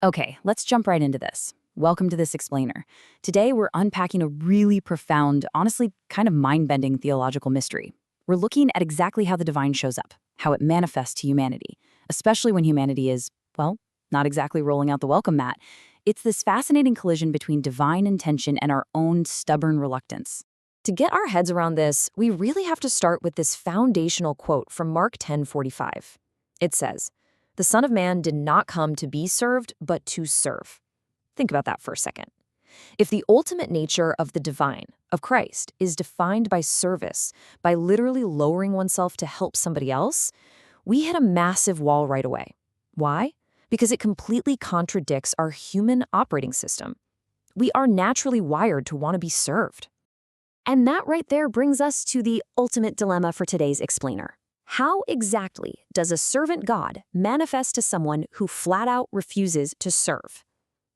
Okay, let's jump right into this. Welcome to This Explainer. Today, we're unpacking a really profound, honestly, kind of mind-bending theological mystery. We're looking at exactly how the divine shows up, how it manifests to humanity, especially when humanity is, well, not exactly rolling out the welcome mat. It's this fascinating collision between divine intention and our own stubborn reluctance. To get our heads around this, we really have to start with this foundational quote from Mark 10:45. It says, "The Son of Man did not come to be served, but to serve." Think about that for a second. If the ultimate nature of the divine, of Christ, is defined by service, by literally lowering oneself to help somebody else, we hit a massive wall right away. Why? Because it completely contradicts our human operating system. We are naturally wired to want to be served. And that right there brings us to the ultimate dilemma for today's explainer. How exactly does a servant God manifest to someone who flat out refuses to serve?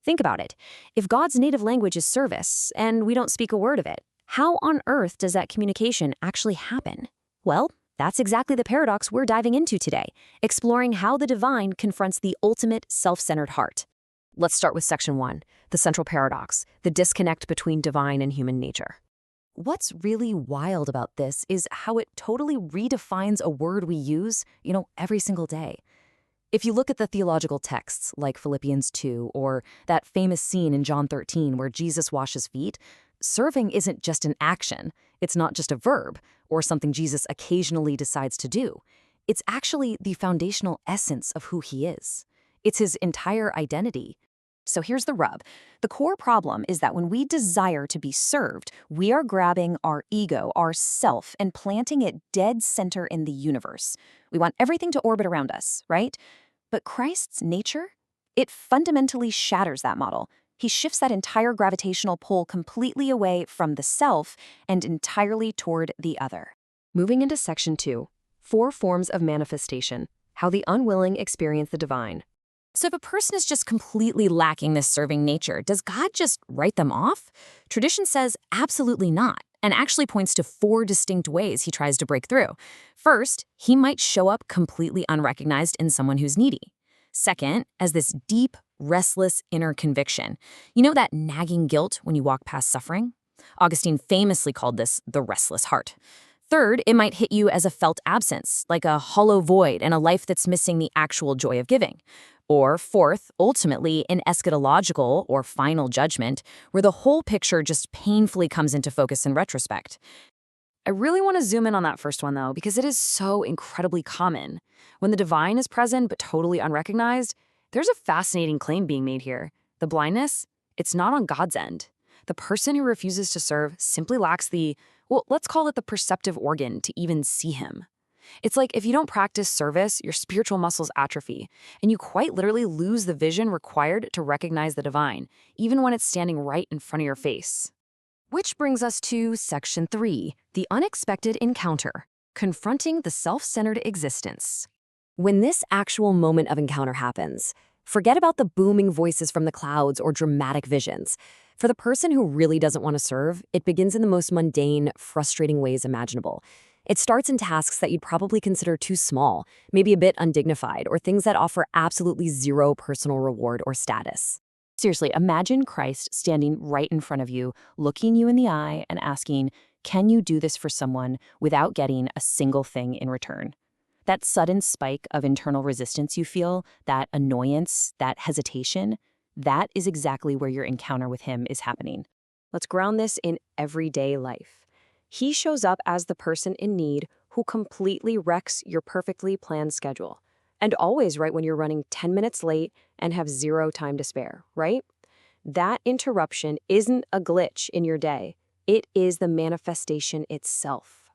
Think about it. If God's native language is service, and we don't speak a word of it, how on earth does that communication actually happen? Well, that's exactly the paradox we're diving into today, exploring how the divine confronts the ultimate self-centered heart. Let's start with section 1, the central paradox, the disconnect between divine and human nature. What's really wild about this is how it totally redefines a word we use, every single day. If you look at the theological texts like Philippians 2 or that famous scene in John 13 where Jesus washes feet, serving isn't just an action. It's not just a verb or something Jesus occasionally decides to do. It's actually the foundational essence of who he is. It's his entire identity. So here's the rub. The core problem is that when we desire to be served, we are grabbing our ego, our self, and planting it dead center in the universe. We want everything to orbit around us, right? But Christ's nature? It fundamentally shatters that model. He shifts that entire gravitational pull completely away from the self and entirely toward the other. Moving into section 2, 4 forms of manifestation, how the unwilling experience the divine. So if a person is just completely lacking this serving nature, does God just write them off? Tradition says absolutely not, and actually points to 4 distinct ways he tries to break through. First, he might show up completely unrecognized in someone who's needy. Second, as this deep, restless inner conviction. You know that nagging guilt when you walk past suffering? Augustine famously called this the restless heart. Third, it might hit you as a felt absence, like a hollow void and a life that's missing the actual joy of giving. Or fourth, ultimately, an eschatological or final judgment, where the whole picture just painfully comes into focus in retrospect. I really want to zoom in on that first one, though, because it is so incredibly common. When the divine is present but totally unrecognized, there's a fascinating claim being made here. The blindness, it's not on God's end. The person who refuses to serve simply lacks let's call it the perceptive organ to even see him. It's like if you don't practice service, your spiritual muscles atrophy, and you quite literally lose the vision required to recognize the divine, even when it's standing right in front of your face. Which brings us to section 3, the unexpected encounter, confronting the self-centered existence. When this actual moment of encounter happens, forget about the booming voices from the clouds or dramatic visions. For the person who really doesn't want to serve, it begins in the most mundane, frustrating ways imaginable. It starts in tasks that you'd probably consider too small, maybe a bit undignified, or things that offer absolutely zero personal reward or status. Seriously, imagine Christ standing right in front of you, looking you in the eye and asking, "Can you do this for someone without getting a single thing in return?" That sudden spike of internal resistance you feel, that annoyance, that hesitation, that is exactly where your encounter with him is happening. Let's ground this in everyday life. He shows up as the person in need who completely wrecks your perfectly planned schedule. And always right when you're running 10 minutes late and have zero time to spare, right? That interruption isn't a glitch in your day. It is the manifestation itself.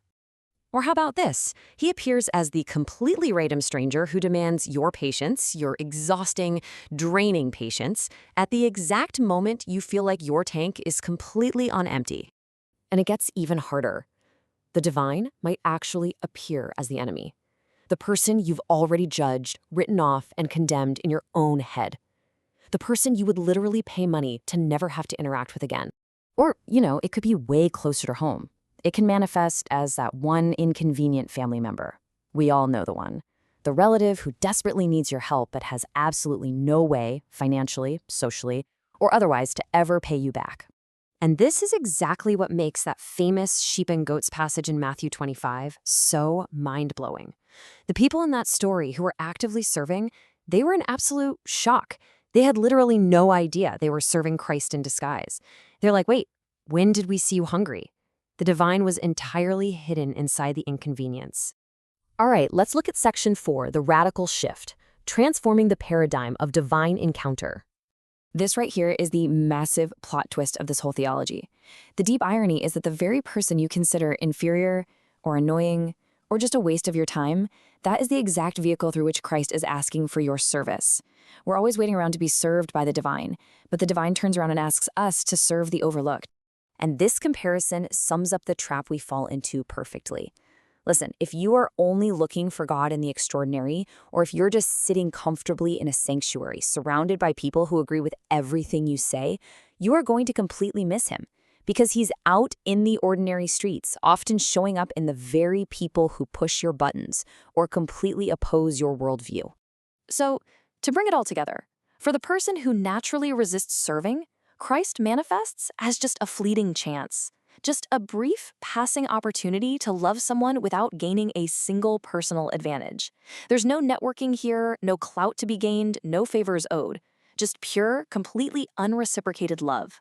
Or how about this? He appears as the completely random stranger who demands your patience, your exhausting, draining patience, at the exact moment you feel like your tank is completely on empty. And it gets even harder. The divine might actually appear as the enemy. The person you've already judged, written off, and condemned in your own head. The person you would literally pay money to never have to interact with again. Or, it could be way closer to home. It can manifest as that one inconvenient family member. We all know the one. The relative who desperately needs your help but has absolutely no way, financially, socially, or otherwise, to ever pay you back. And this is exactly what makes that famous sheep and goats passage in Matthew 25 so mind-blowing. The people in that story who were actively serving, they were in absolute shock. They had literally no idea they were serving Christ in disguise. They're like, wait, when did we see you hungry? The divine was entirely hidden inside the inconvenience. All right, let's look at section 4, the radical shift, transforming the paradigm of divine encounter. This right here is the massive plot twist of this whole theology. The deep irony is that the very person you consider inferior or annoying or just a waste of your time, that is the exact vehicle through which Christ is asking for your service. We're always waiting around to be served by the divine, but the divine turns around and asks us to serve the overlooked. And this comparison sums up the trap we fall into perfectly. Listen, if you are only looking for God in the extraordinary, or if you're just sitting comfortably in a sanctuary surrounded by people who agree with everything you say, you are going to completely miss him, because he's out in the ordinary streets, often showing up in the very people who push your buttons or completely oppose your worldview. So, to bring it all together, for the person who naturally resists serving, Christ manifests as just a fleeting chance. Just a brief, passing opportunity to love someone without gaining a single personal advantage. There's no networking here, no clout to be gained, no favors owed. Just pure, completely unreciprocated love.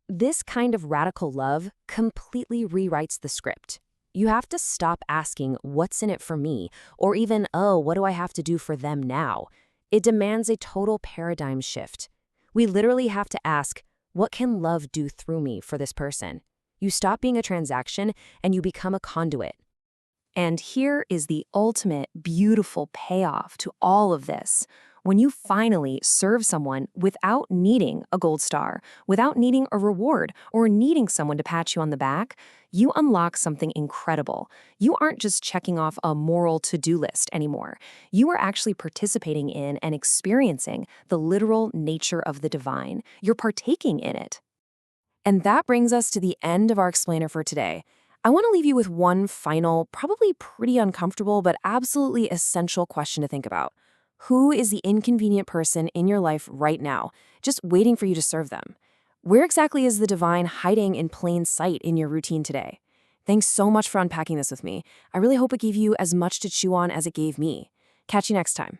This kind of radical love completely rewrites the script. You have to stop asking, what's in it for me? Or even, oh, what do I have to do for them now? It demands a total paradigm shift. We literally have to ask, what can love do through me for this person? You stop being a transaction and you become a conduit. And here is the ultimate beautiful payoff to all of this. When you finally serve someone without needing a gold star, without needing a reward, or needing someone to pat you on the back, you unlock something incredible. You aren't just checking off a moral to-do list anymore. You are actually participating in and experiencing the literal nature of the divine. You're partaking in it. And that brings us to the end of our explainer for today. I want to leave you with one final, probably pretty uncomfortable, but absolutely essential question to think about. Who is the inconvenient person in your life right now, just waiting for you to serve them? Where exactly is the divine hiding in plain sight in your routine today? Thanks so much for unpacking this with me. I really hope it gave you as much to chew on as it gave me. Catch you next time.